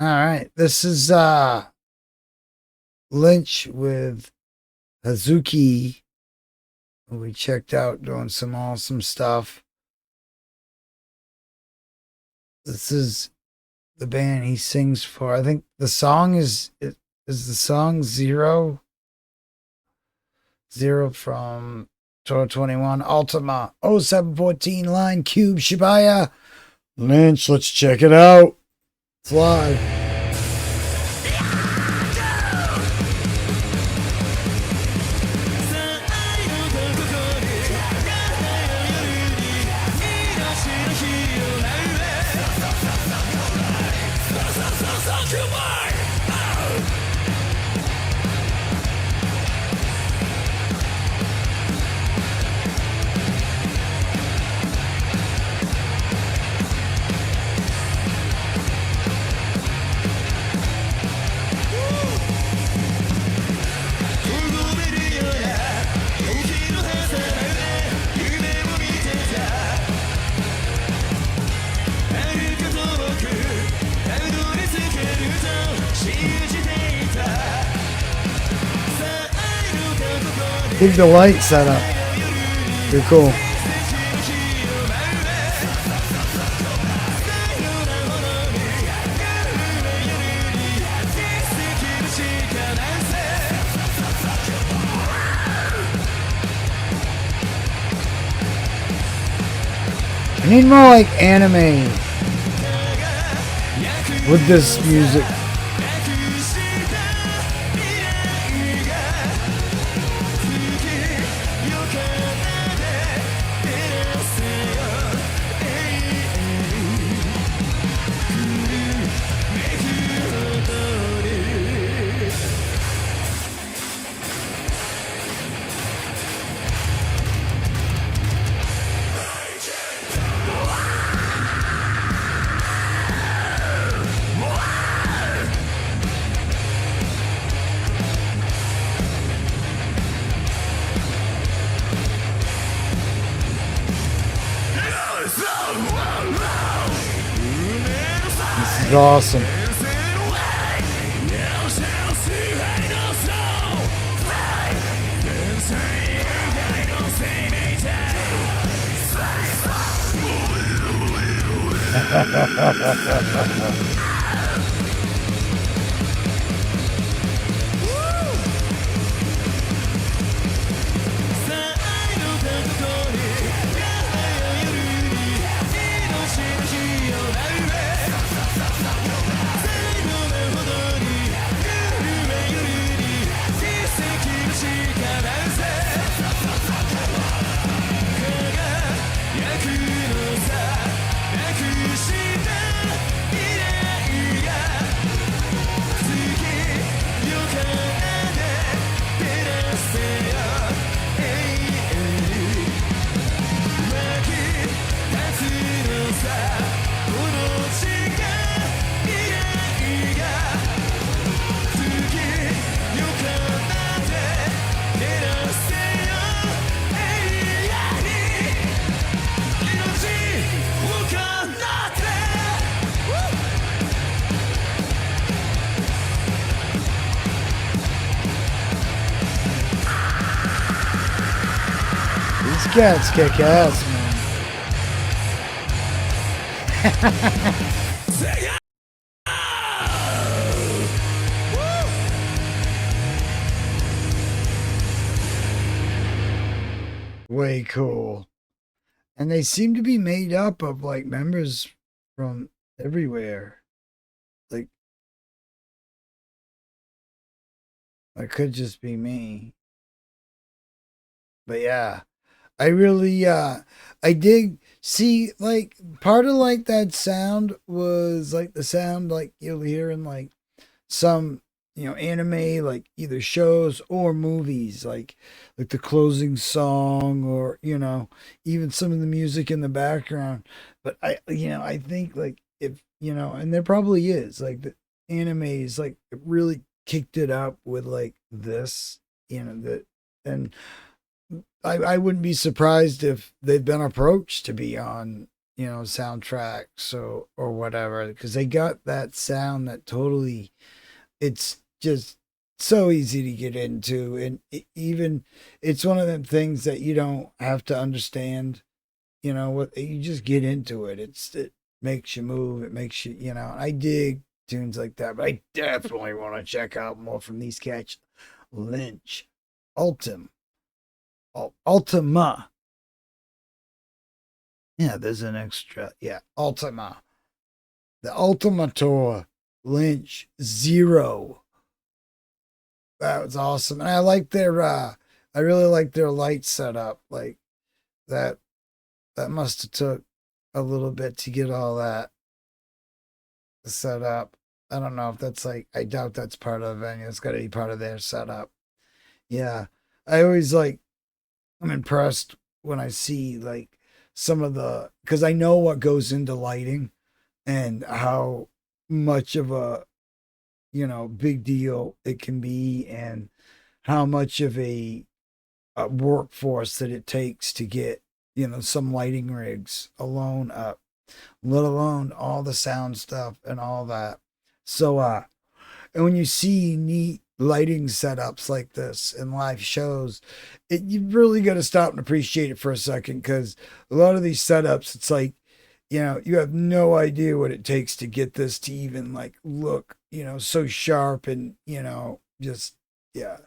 All right. This is Lynch with Hazuki, who we checked out doing some awesome stuff. This is the band he sings for. I think the song is the song Zero from 1221 Ultima 0714 Line Cube Shibaya Lynch. Let's check it out. It's live. Dig the light setup. You're cool. I need more like anime with this music. This is awesome. These cats kick ass, man. Way cool. And they seem to be made up of like members from everywhere. Like, it could just be me. But yeah, I really I did see like part of like that sound was like the sound like you'll hear in like some anime, like either shows or movies, like the closing song, or even some of the music in the background. But I think like if and there probably is like the animes like it really kicked it up with like this, that. And I wouldn't be surprised if they've been approached to be on, soundtracks or whatever, because they got that sound that totally, it's just so easy to get into, and even it's one of them things that you don't have to understand. What you just get into it. It makes you move. It makes you, I dig tunes like that, but I definitely want to check out more from these cats. Lynch, Ultim, Ultima. Yeah, there's an extra. Yeah, Ultima, the Ultimator, Lynch, Xero. That was awesome, and I like their. I really like their light setup. Like that. That must have took a little bit to get all that set up. I don't know if that's like. I doubt that's part of the venue. It's got to be part of their setup. Yeah, I always like. I'm impressed when I see like some of the, because I know what goes into lighting and how much of a big deal it can be, and how much of a workforce that it takes to get some lighting rigs alone up, let alone all the sound stuff and all that. So and when you see neat lighting setups like this in live shows, you really got to stop and appreciate it for a second, because a lot of these setups, it's like, you have no idea what it takes to get this to even like look, so sharp, and, just, yeah,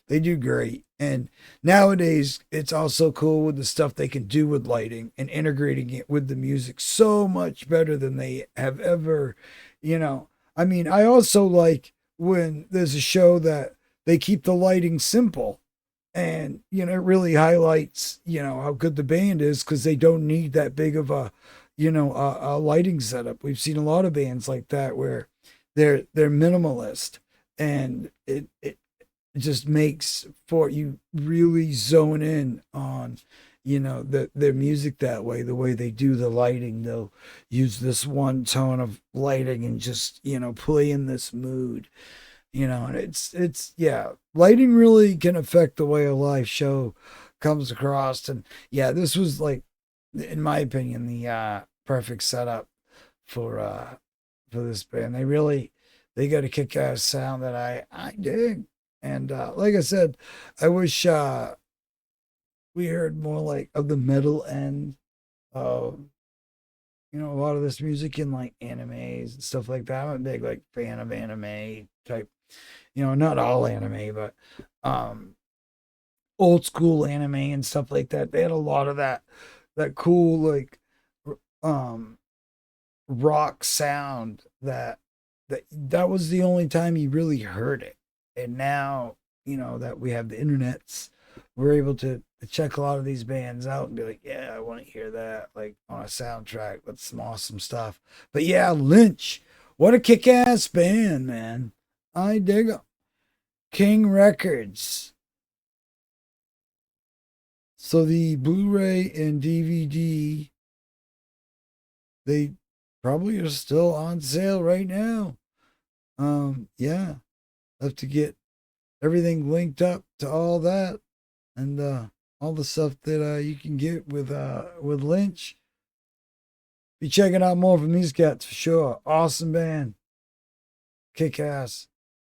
they do great. And nowadays, it's also cool with the stuff they can do with lighting and integrating it with the music so much better than they have ever, you know. I mean, I also like when there's a show that they keep the lighting simple, and it really highlights how good the band is, because they don't need that big of a lighting setup. We've seen a lot of bands like that where they're minimalist, and it just makes for you really zone in on their music that way. The way they do the lighting, they'll use this one tone of lighting and just play in this mood, and it's yeah, lighting really can affect the way a live show comes across. And yeah, this was like, in my opinion, the perfect setup for this band. They got a kick-ass sound that I dig. And like I said, I wish we heard more like of the metal end of a lot of this music in like animes and stuff like that. I'm a big like fan of anime type, not all anime, but um old school anime and stuff like that. They had a lot of that cool like um rock sound that was the only time you really heard it. And now, that we have the internets, we're able to check a lot of these bands out and be like, yeah, I want to hear that like on a soundtrack. That's some awesome stuff. But yeah, Lynch, what a kick-ass band, man. I dig 'em. King Records. So the Blu-ray and DVD, they probably are still on sale right now. Yeah, have to get everything linked up to all that, and all the stuff that you can get with Lynch. Be checking out more from these cats for sure. Awesome band, kick ass.